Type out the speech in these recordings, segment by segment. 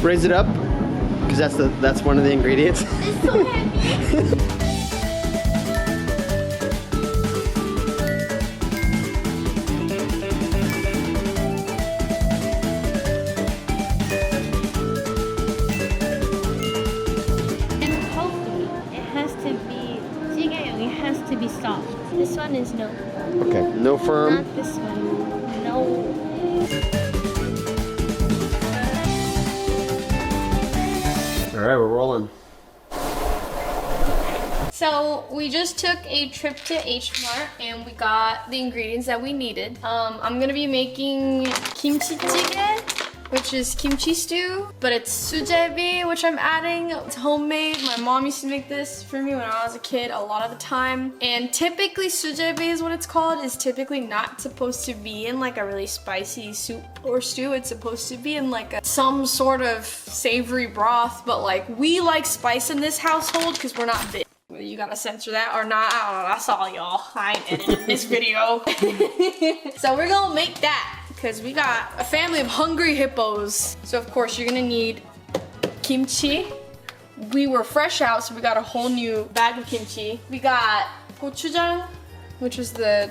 Raise it up, because that's one of the ingredients. It's so heavy. To be soft. This one is no. Okay, no firm. Not this one. No. All right, we're rolling. So we just took a trip to AHHH and we got the ingredients that we needed. I'm gonna be making kimchi jjigae, which is kimchi stew, but it's sujebi, which I'm adding. It's homemade. My mom used to make this for me when I was a kid a lot of the time. And typically sujebi is what it's called, is typically not supposed to be in like a really spicy soup or stew. It's supposed to be in like some sort of savory broth, but like we like spice in this household because we're not big. You gotta censor that or not, I don't know, that's all y'all. I ain't editing this video. So we're gonna make that, because we got a family of hungry hippos. So of course you're gonna need kimchi. We were fresh out, so we got a whole new bag of kimchi. We got gochujang, which is the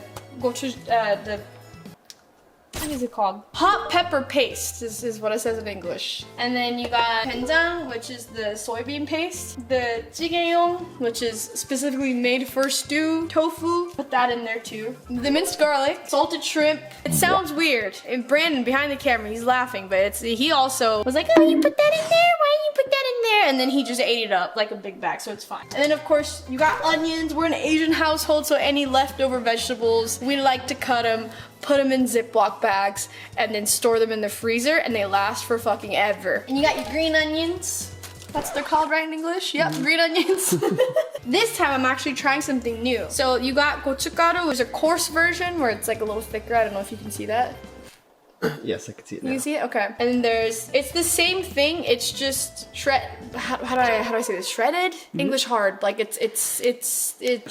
what is it called? Hot pepper paste is what it says in English. And then you got doenjang, which is the soybean paste. The jjigaeong, which is specifically made for stew. Tofu, put that in there too. The minced garlic, salted shrimp. It sounds weird. And Brandon behind the camera, he's laughing, but he also was like, oh, you put that in there? Why didn't you put that in there? And then he just ate it up like a big bag, so it's fine. And then of course, you got onions. We're an Asian household, so any leftover vegetables, we like to cut them, put them in Ziploc bags, and then store them in the freezer, and they last for fucking ever. And you got your green onions. That's what they're called, right, in English? Yep, green onions. This time I'm actually trying something new. So you got gochugaru, there's a coarse version where it's like a little thicker. I don't know if you can see that. Yes, I can see it now. You can see it? Okay. And then it's the same thing, it's just how do I say this? Shredded? Mm-hmm. English hard. Like it's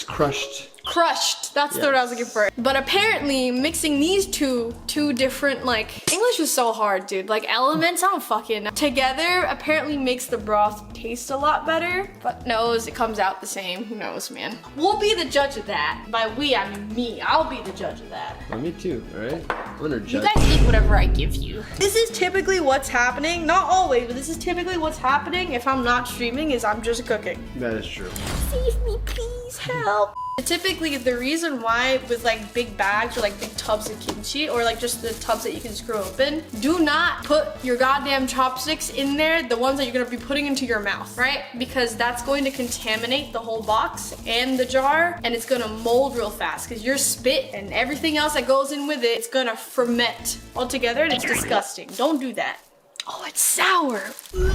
crushed. Crushed, that's the word I was looking for. But apparently mixing these two different, like, English is so hard, dude. Like elements, I don't fucking know. Together apparently makes the broth taste a lot better, but knows it comes out the same. Who knows, man? We'll be the judge of that. By we, I mean me. I'll be the judge of that. Well, me too, all right? I'm gonna judge. You guys eat whatever I give you. This is typically what's happening. Not always, but this is typically what's happening if I'm not streaming, is I'm just cooking. That is true. Save me, please, help. Typically, the reason why with like big bags or like big tubs of kimchi or like just the tubs that you can screw open, do not put your goddamn chopsticks in there, the ones that you're gonna be putting into your mouth, right? Because that's going to contaminate the whole box and the jar, and it's gonna mold real fast because your spit and everything else that goes in with it, it's gonna ferment all together and it's disgusting. Don't do that. Oh, it's sour.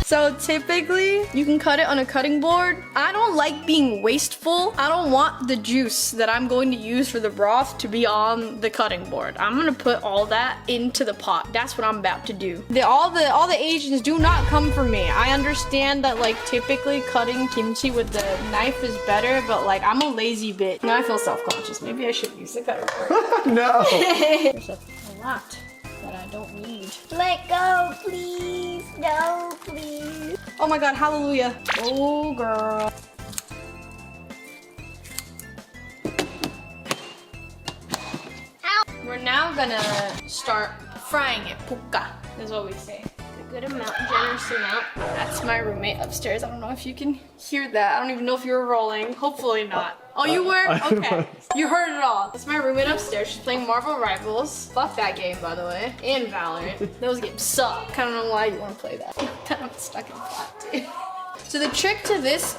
So typically, you can cut it on a cutting board. I don't like being wasteful. I don't want the juice that I'm going to use for the broth to be on the cutting board. I'm gonna put all that into the pot. That's what I'm about to do. All the Asians do not come for me. I understand that like typically cutting kimchi with the knife is better, but like I'm a lazy bitch. Now I feel self-conscious. Maybe I should use the cutting board. No. There's a lot that I don't need. Let go, please. No, please. Oh my god, hallelujah. Oh, girl. Ow. We're now gonna start frying it. Pukka is what we say. A good amount, generous amount. That's my roommate upstairs. I don't know if you can hear that. I don't even know if you were rolling. Hopefully not. Oh, you were? Okay. You heard it all. That's my roommate upstairs. She's playing Marvel Rivals. Fuck that game, by the way. And Valorant. Those games suck. I don't know why you want to play that. I'm stuck in the pot, dude. So the trick to this...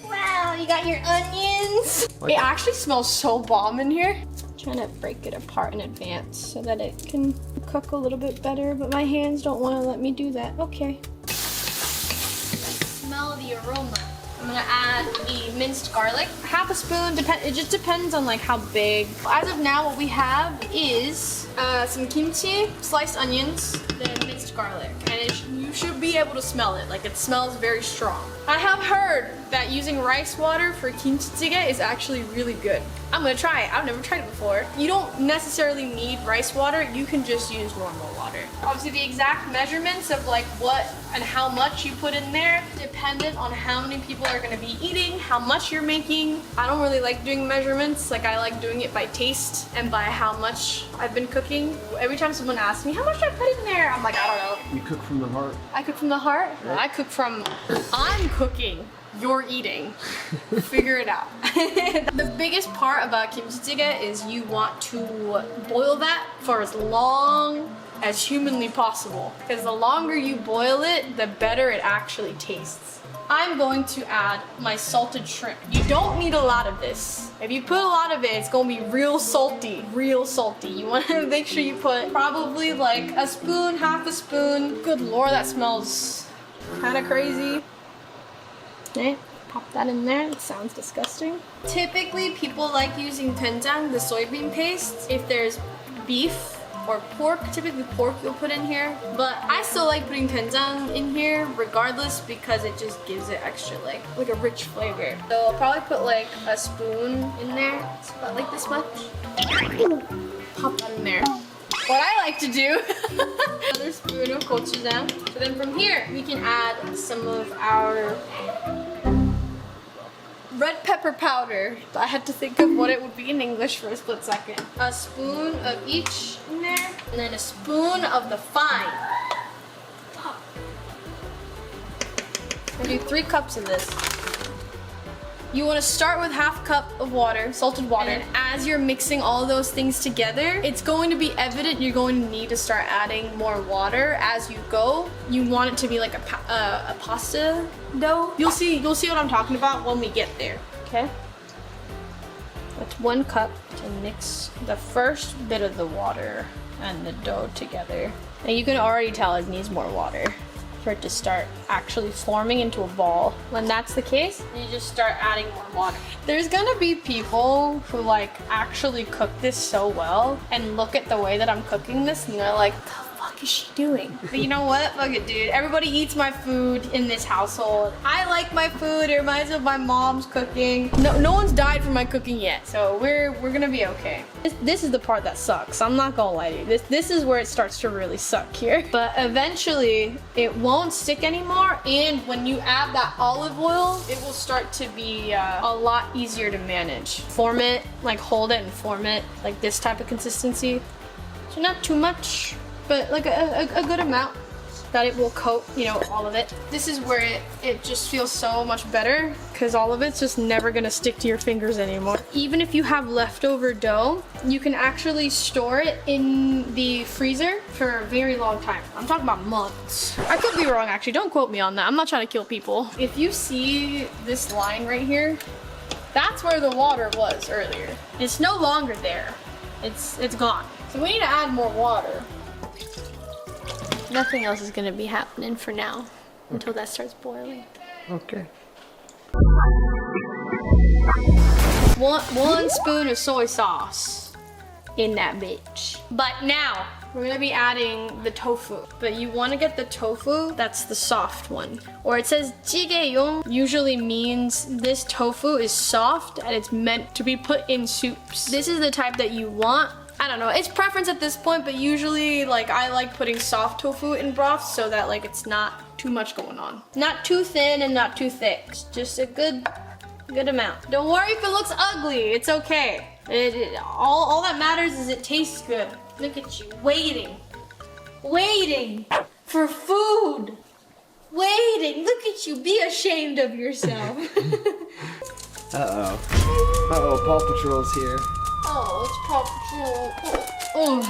Wow, you got your onions. It actually smells so bomb in here. Trying to break it apart in advance so that it can cook a little bit better, but my hands don't want to let me do that. Okay. Smell the aroma. I'm gonna add the minced garlic. Half a spoon, it just depends on like how big. As of now, what we have is some kimchi, sliced onions, then minced garlic. And you should be able to smell it. Like it smells very strong. I have heard that using rice water for kimchi jjigae is actually really good. I'm gonna try it. I've never tried it before. You don't necessarily need rice water. You can just use normal water. Obviously the exact measurements of like what and how much you put in there dependent on how many people are gonna be eating, how much you're making. I don't really like doing measurements. Like I like doing it by taste and by how much I've been cooking. Every time someone asks me, how much do I put in there? I'm like, I don't know. You cook from the heart. I cook from the heart? Right. I cook from, I'm cooking. You're eating. Figure it out. The biggest part about kimchi jjigae is you want to boil that for as long as humanly possible. Because the longer you boil it, the better it actually tastes. I'm going to add my salted shrimp. You don't need a lot of this. If you put a lot of it, it's gonna be real salty, real salty. You wanna make sure you put probably like a spoon, half a spoon. Good Lord, that smells kind of crazy. Okay, pop that in there. It sounds disgusting. Typically, people like using dochujang, the soybean paste, if there's beef or pork. Typically pork you'll put in here, but I still like putting dochujang in here regardless because it just gives it extra like a rich flavor. So I'll probably put like a spoon in there. It's about like this much. Pop that in there. What I like to do, another spoon of gochujang. So then from here, we can add some of our red pepper powder. I had to think of what it would be in English for a split second. A spoon of each in there, and then a spoon of the fine. I do 3 cups of this. You want to start with half cup of water, salted water, and as you're mixing all those things together, it's going to be evident you're going to need to start adding more water as you go. You want it to be like a pasta dough. You'll see what I'm talking about when we get there, okay? That's 1 cup to mix the first bit of the water and the dough together. And you can already tell it needs more water for it to start actually forming into a ball. When that's the case, you just start adding more water. There's gonna be people who like actually cook this so well and look at the way that I'm cooking this and they're like, the fuck is she doing? But you know what? Fuck it, dude. Everybody eats my food in this household. I like my food. It reminds me of my mom's cooking. No one's died from my cooking yet, so we're gonna be okay. This is the part that sucks. I'm not gonna lie to you. This is where it starts to really suck here. But eventually, it won't stick anymore, and when you add that olive oil, it will start to be a lot easier to manage. Form it, like hold it and form it, like this type of consistency. So not too much, but like a good amount that it will coat, you know, all of it. This is where it just feels so much better because all of it's just never gonna stick to your fingers anymore. Even if you have leftover dough, you can actually store it in the freezer for a very long time. I'm talking about months. I could be wrong actually, don't quote me on that. I'm not trying to kill people. If you see this line right here, that's where the water was earlier. It's no longer there. It's gone. So we need to add more water. Nothing else is gonna be happening for now until that starts boiling. Okay. 1 spoon of soy sauce in that bitch. But now we're gonna be adding the tofu. But you wanna get the tofu that's the soft one. Or it says jigaeyong usually means this tofu is soft and it's meant to be put in soups. This is the type that you want. I don't know, it's preference at this point, but usually like I like putting soft tofu in broth so that like it's not too much going on. Not too thin and not too thick. It's just a good amount. Don't worry if it looks ugly, it's okay. All that matters is it tastes good. Look at you, waiting for food. Waiting, look at you, be ashamed of yourself. Uh-oh, Paw Patrol's here. Oh, it's Paw Patrol. Oh.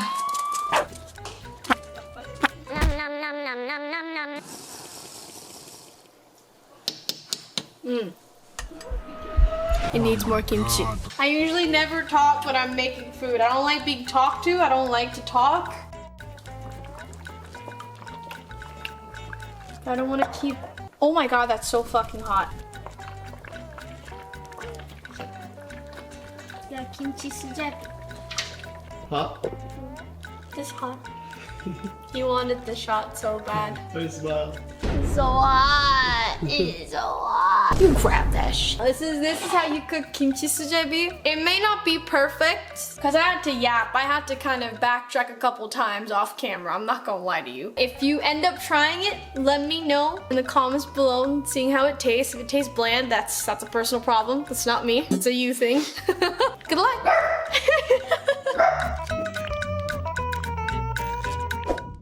It needs more kimchi. I usually never talk when I'm making food. I don't like being talked to. I don't like to talk. I don't want to keep... Oh my god, that's so fucking hot. Yeah, kimchi Sujebi. Hot? It's hot. He wanted the shot so bad. I smile. So hot. It's so hot. You grab that shit. This is how you cook kimchi sujebi. It may not be perfect because I had to yap. I had to kind of backtrack a couple times off camera. I'm not gonna lie to you. If you end up trying it, let me know in the comments below and seeing how it tastes. If it tastes bland, that's a personal problem. That's not me. It's a you thing. Good luck.